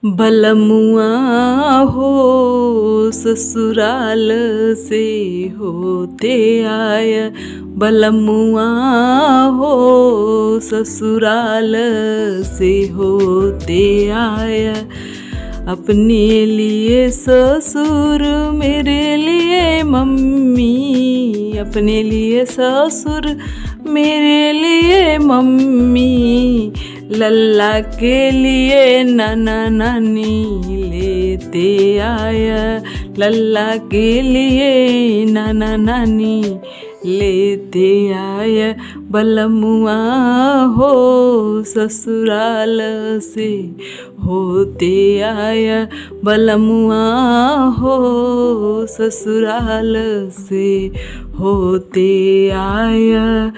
बलमुआ हो ससुराल से होते आया, बलमुआ हो ससुराल से होते आया। अपने लिए ससुर मेरे लिए मम्मी, अपने लिए ससुर मेरे लिए मम्मी, लल्ला के लिए नाना नानी लेते आया, लल्ला के लिए नाना नानी लेते आया। बलमुआ हो ससुराल से होते आया, बलमुआ हो ससुराल से होते आया।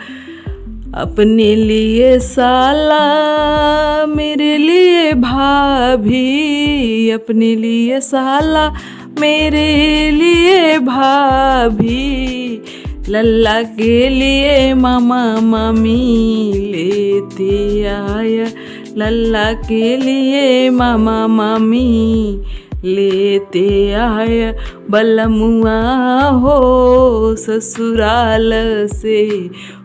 अपने लिए साला मेरे लिए भाभी, अपने लिए साला मेरे लिए भाभी, लल्ला के लिए मामा मामी लेते आया, लल्ला के लिए मामा मामी लेते आया। बलमुआ हो ससुराल से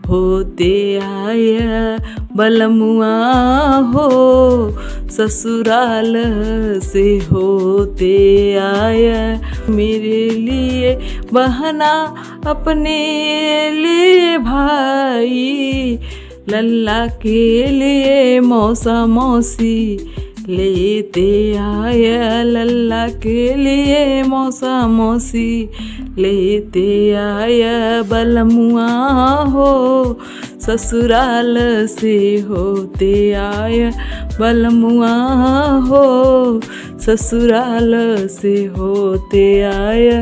होते आया, बलमुआ हो ससुराल से होते आया। मेरे लिए बहना अपने लिए भाई, लल्ला के लिए मौसा मौसी लेते आया, लल्ला के लिए मौसा मौसी लेते आया। बलमुआ हो ससुराल से होते आया, बलमुआ हो ससुराल से होते आया।